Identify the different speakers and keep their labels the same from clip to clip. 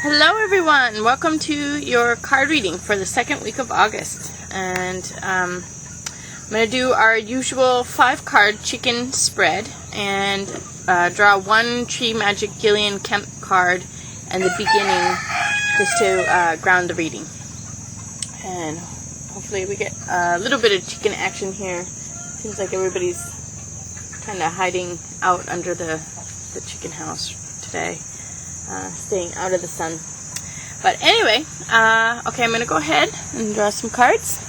Speaker 1: Hello everyone, welcome to your card reading for the second week of August, and I'm going to do our usual 5-card chicken spread and draw one Tree Magic Gillian Kemp card in the beginning just to ground the reading. And hopefully we get a little bit of chicken action here. Seems like everybody's kind of hiding out under the chicken house today. Staying out of the sun. But anyway, okay, I'm going to go ahead and draw some cards.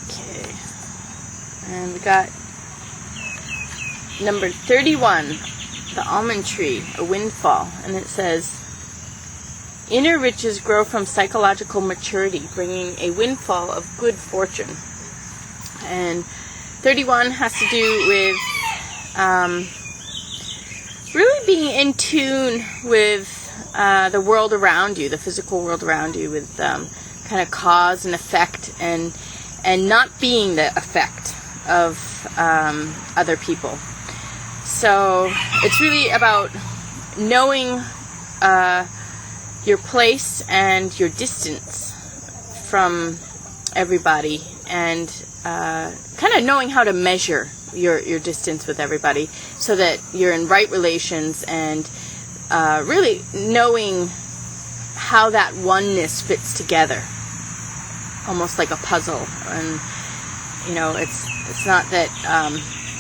Speaker 1: Okay, and we got number 31. The almond tree, a windfall, and it says, inner riches grow from psychological maturity, bringing a windfall of good fortune. And 31 has to do with really being in tune with the world around you, the physical world around you, with kind of cause and effect, and not being the effect of other people. So it's really about knowing your place and your distance from everybody, and kind of knowing how to measure your distance with everybody so that you're in right relations, and really knowing how that oneness fits together, almost like a puzzle. And you know, it's not that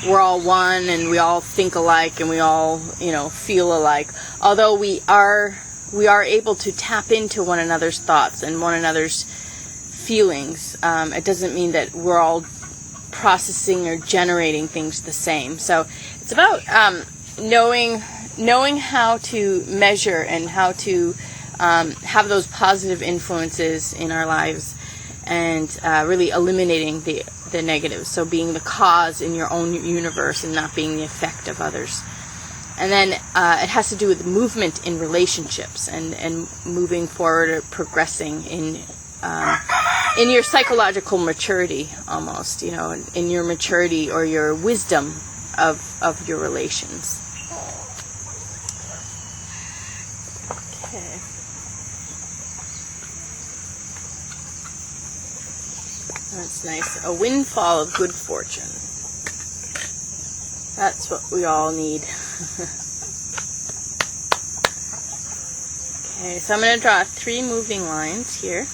Speaker 1: we're all one and we all think alike and we all, feel alike. Although we are able to tap into one another's thoughts and one another's feelings, it doesn't mean that we're all processing or generating things the same. So it's about knowing how to measure and how to have those positive influences in our lives, and really eliminating the negatives. So being the cause in your own universe and not being the effect of others. And then it has to do with movement in relationships and moving forward or progressing in your psychological maturity, almost, in your maturity or your wisdom of your relations. Okay. That's nice. A windfall of good fortune. That's what we all need. Okay, so I'm going to draw 3 moving lines here.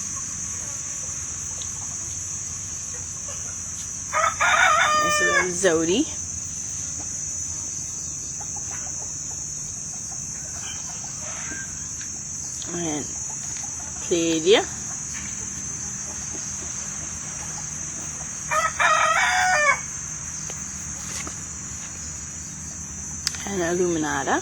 Speaker 1: Okay, so there's Zodi. And Pleiadia. And Illuminata.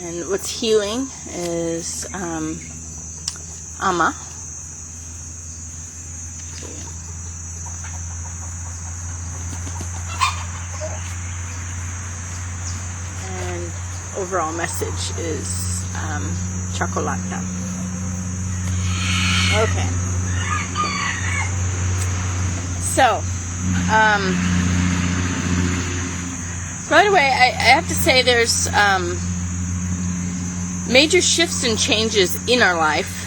Speaker 1: And what's healing is Amma. And overall message is Chocolata. Okay. So right away, I have to say there's major shifts and changes in our life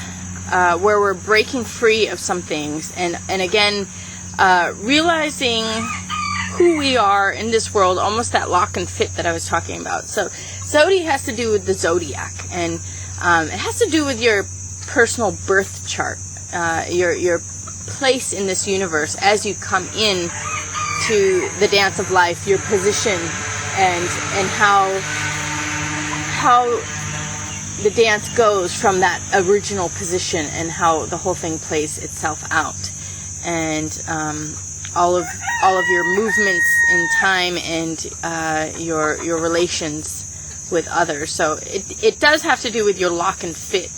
Speaker 1: where we're breaking free of some things, and again realizing who we are in this world, almost that lock and fit that I was talking about. So Zodi has to do with the zodiac, and it has to do with your personal birth chart, your place in this universe as you come in to the dance of life, your position, and how the dance goes from that original position, and how the whole thing plays itself out, and all of your movements in time, and your relations with others. So it does have to do with your lock and fit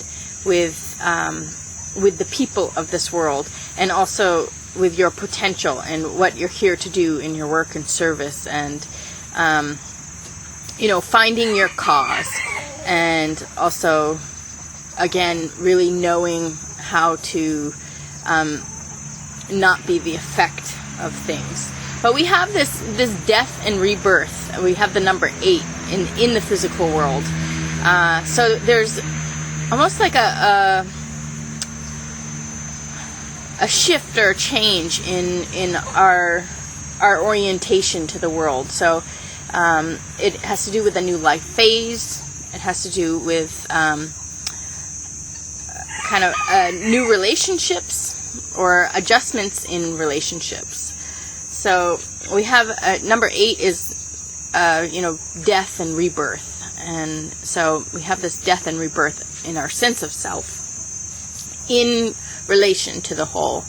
Speaker 1: with the people of this world, and also your potential and what you're here to do in your work and service, and finding your cause, and also again really knowing how to not be the effect of things. But we have this death and rebirth. We have the number 8 in the physical world. So there's almost like a shift or a change in our orientation to the world. So it has to do with a new life phase. It has to do with kind of new relationships or adjustments in relationships. So we have number 8 is death and rebirth. And so we have this death and rebirth in our sense of self in relation to the whole.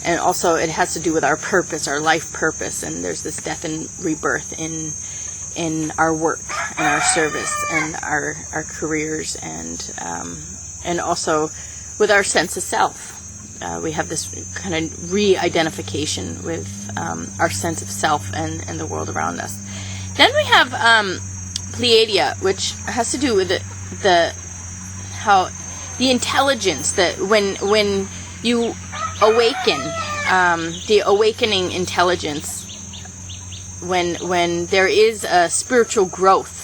Speaker 1: And also it has to do with our purpose, our life purpose. And there's this death and rebirth in our work and our service and our careers, and also with our sense of self. We have this kind of re-identification with our sense of self and the world around us. Then we have Pleiadia, which has to do with the intelligence that when you awaken, the awakening intelligence, when there is a spiritual growth,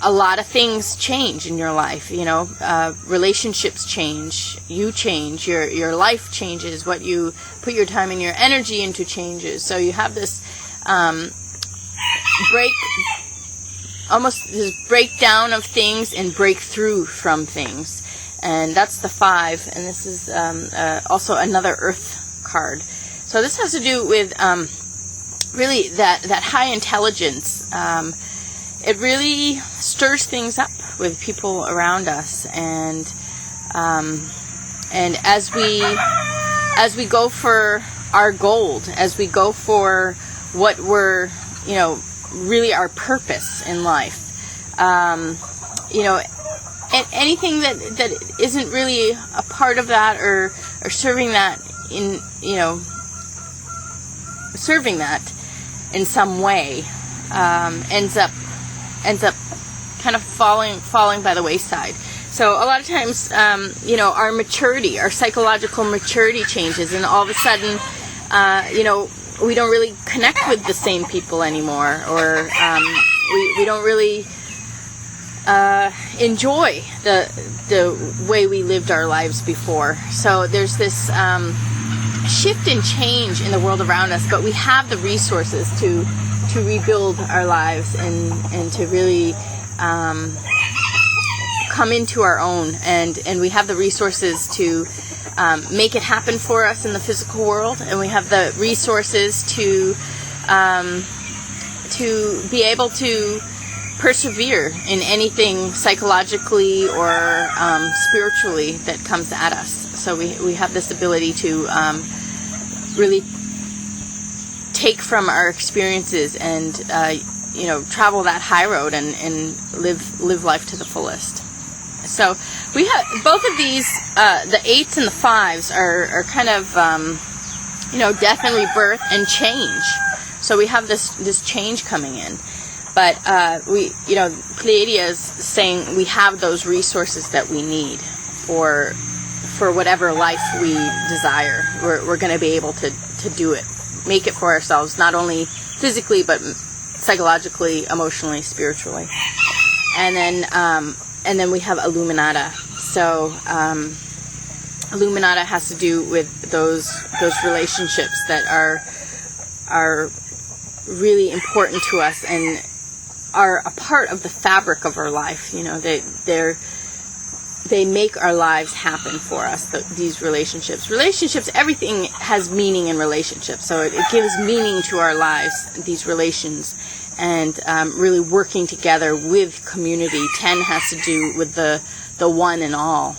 Speaker 1: a lot of things change in your life. Relationships change, you change, your life changes, what you put your time and your energy into changes. So you have this this breakdown of things and breakthrough from things. And that's the 5, and this is also another Earth card. So this has to do with really that high intelligence. It really stirs things up with people around us, and as we go for our gold, as we go for what we're really our purpose in life, anything that isn't really a part of that or serving that in some way ends up kind of falling by the wayside. So a lot of times, our maturity, our psychological maturity changes, and all of a sudden, we don't really connect with the same people anymore, or we don't really enjoy the way we lived our lives before. So there's this shift and change in the world around us, but we have the resources to rebuild our lives and to really come into our own, and we have the resources to make it happen for us in the physical world, and we have the resources to be able to persevere in anything psychologically or spiritually that comes at us. So we have this ability to really take from our experiences and travel that high road and live life to the fullest. So we have both of these, the 8s and the 5s are kind of death and rebirth and change. So we have this change coming in. But Pleiadia is saying we have those resources that we need for whatever life we desire. We're going to be able to do it, make it for ourselves, not only physically but psychologically, emotionally, spiritually. And then we have Illuminata. So Illuminata has to do with those relationships that are really important to us and are a part of the fabric of our life. They make our lives happen for us, these relationships. Everything has meaning in relationships, so it gives meaning to our lives, these relations, and really working together with community. 10 has to do with the one and all,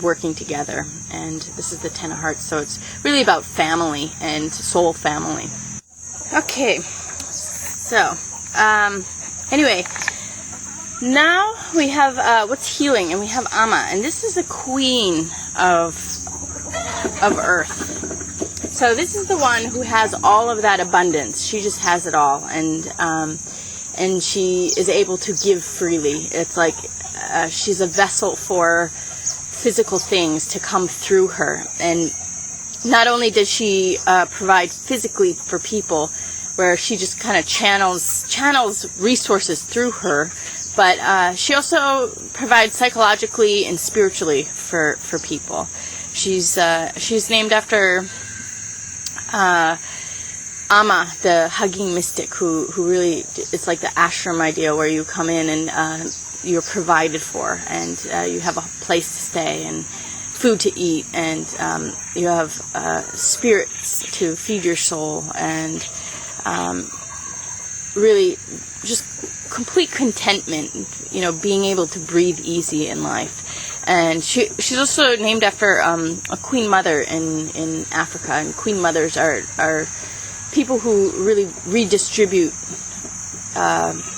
Speaker 1: working together, and this is the 10 of Hearts, so it's really about family and soul family. Okay, so anyway, now we have what's healing, and we have Amma, and this is the Queen of of earth. So this is the one who has all of that abundance. She just has it all, and she is able to give freely. It's like she's a vessel for physical things to come through her. And not only does she provide physically for people, where she just kind of channels resources through her, but she also provides psychologically and spiritually for people. She's named after Amma, the hugging mystic, who really, it's like the ashram idea where you come in and you're provided for, and you have a place to stay and food to eat, and you have spirits to feed your soul, and really just complete contentment, being able to breathe easy in life. And she's also named after a queen mother in Africa, and queen mothers are people who really redistribute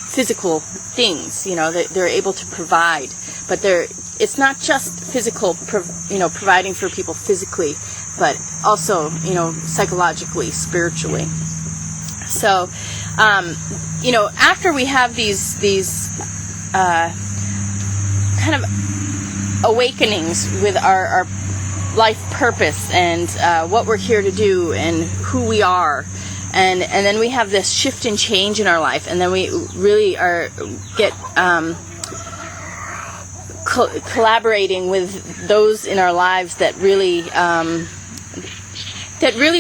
Speaker 1: physical things. They're able to provide, but it's not just physical, providing for people physically, but also, psychologically, spiritually. So, after we have these kind of awakenings with our life purpose and what we're here to do and who we are, and then we have this shift and change in our life, and then we really get collaborating with those in our lives that really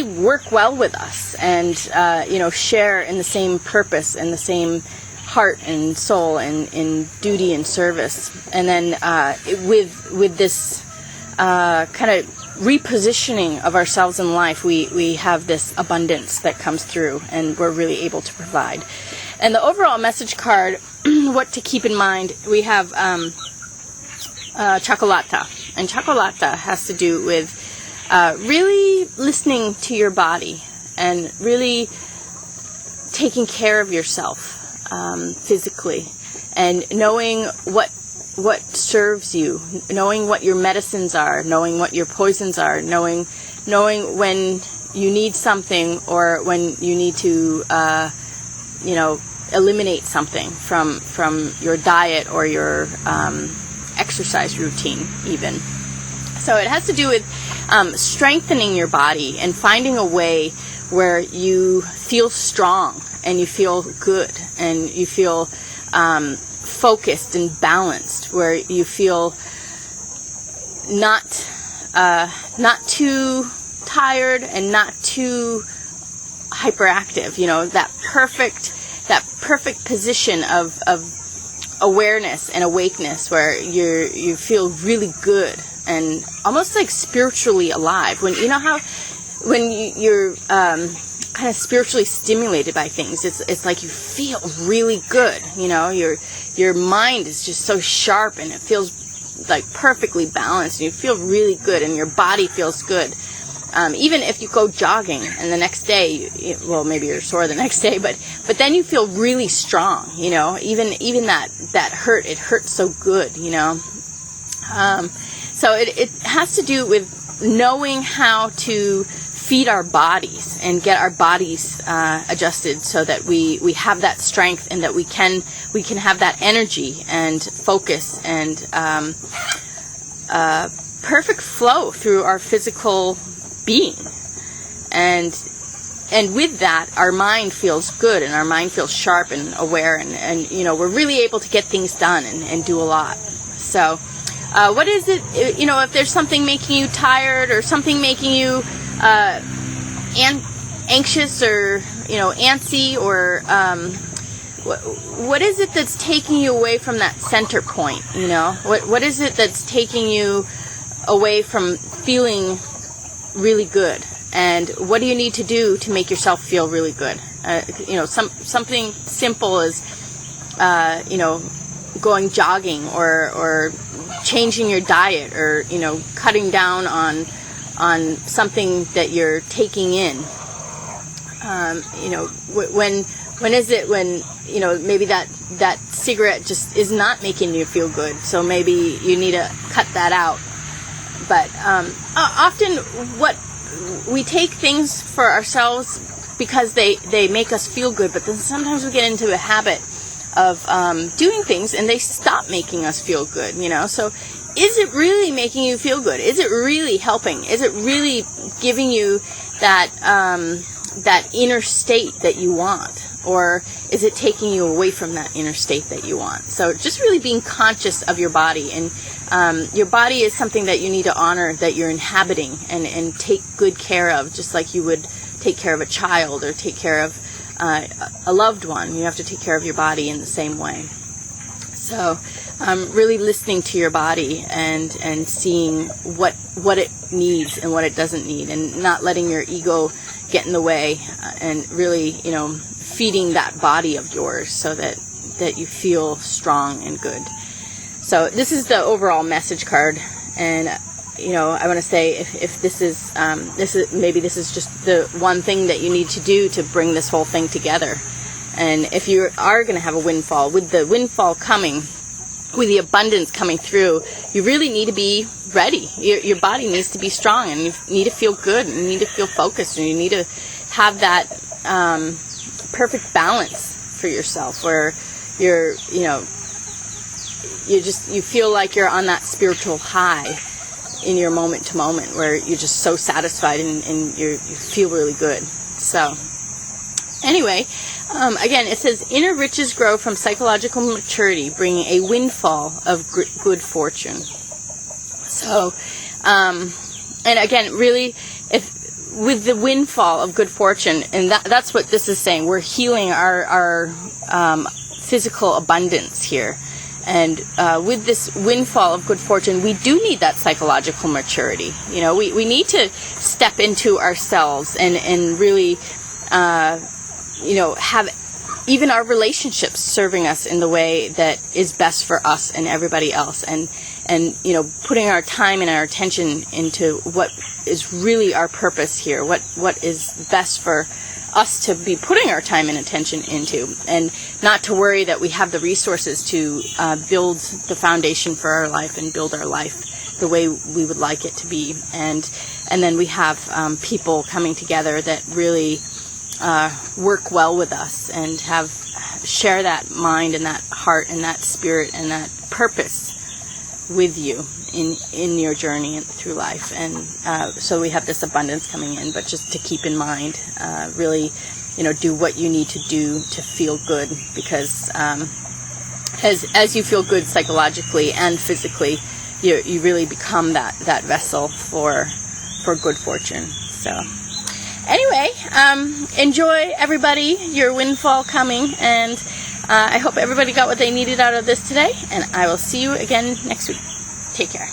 Speaker 1: work well with us, and share in the same purpose and the same heart and soul and in duty and service. And then with this kind of repositioning of ourselves in life, we have this abundance that comes through, and we're really able to provide. And the overall message card, what to keep in mind, we have Chocolata. And Chocolata has to do with really listening to your body and really taking care of yourself physically, and knowing what serves you, knowing what your medicines are, knowing what your poisons are, knowing when you need something or when you need to eliminate something from your diet or your exercise routine even. So it has to do with strengthening your body and finding a way where you feel strong and you feel good and you feel focused and balanced, where you feel not too tired and not too hyperactive. That perfect position of awareness and awakeness, where you feel really good and almost like spiritually alive. When you're kind of spiritually stimulated by things, it's like you feel really good. Your mind is just so sharp, and it feels like perfectly balanced, and you feel really good, and your body feels good. Even if you go jogging and the next day, maybe you're sore the next day, but then you feel really strong. Even that hurt, it hurts so good. So it has to do with knowing how to feed our bodies and get our bodies adjusted so that we have that strength, and that we can have that energy and focus and perfect flow through our physical being. And with that, our mind feels good, and our mind feels sharp and aware, and we're really able to get things done and do a lot. So what is it, if there's something making you tired or something making you anxious or antsy, or what is it that's taking you away from that center point? What is it that's taking you away from feeling really good? And what do you need to do to make yourself feel really good? Something simple as going jogging, or changing your diet, or cutting down on something that you're taking in. When is it when maybe that cigarette just is not making you feel good, so maybe you need to cut that out, But often what we take things for ourselves because they make us feel good, but then sometimes we get into a habit of doing things and they stop making us feel good, So is it really making you feel good? Is it really helping? Is it really giving you that that inner state that you want? Or is it taking you away from that inner state that you want? So just really being conscious of your body. And your body is something that you need to honor, that you're inhabiting and take good care of, just like you would take care of a child or take care of a loved one. You have to take care of your body in the same way. So really listening to your body and seeing what it needs and what it doesn't need, and not letting your ego get in the way, and really, feeding that body of yours so that you feel strong and good. So this is the overall message card, and I want to say if this is just the one thing that you need to do to bring this whole thing together. And if you are going to have a windfall, with the windfall coming, with the abundance coming through, you really need to be ready. Your body needs to be strong, and you need to feel good, and you need to feel focused, and you need to have that perfect balance for yourself, where you feel like you're on that spiritual high in your moment to moment, where you're just so satisfied and you feel really good. So anyway, again, it says inner riches grow from psychological maturity, bringing a windfall of good fortune. So, and again, really, with the windfall of good fortune, and that's what this is saying. We're healing our physical abundance here. And with this windfall of good fortune, we do need that psychological maturity. We need to step into ourselves and really, have even our relationships serving us in the way that is best for us and everybody else. And putting our time and our attention into what is really our purpose here, what is best for us to be putting our time and attention into, and not to worry that we have the resources to build the foundation for our life and build our life the way we would like it to be. And then we have people coming together that really work well with us and share that mind and that heart and that spirit and that purpose with you in your journey through life. And so we have this abundance coming in, but just to keep in mind, really, do what you need to do to feel good, because as you feel good psychologically and physically, you really become that vessel for good fortune. So anyway, enjoy, everybody, your windfall coming, and I hope everybody got what they needed out of this today, and I will see you again next week. Take care.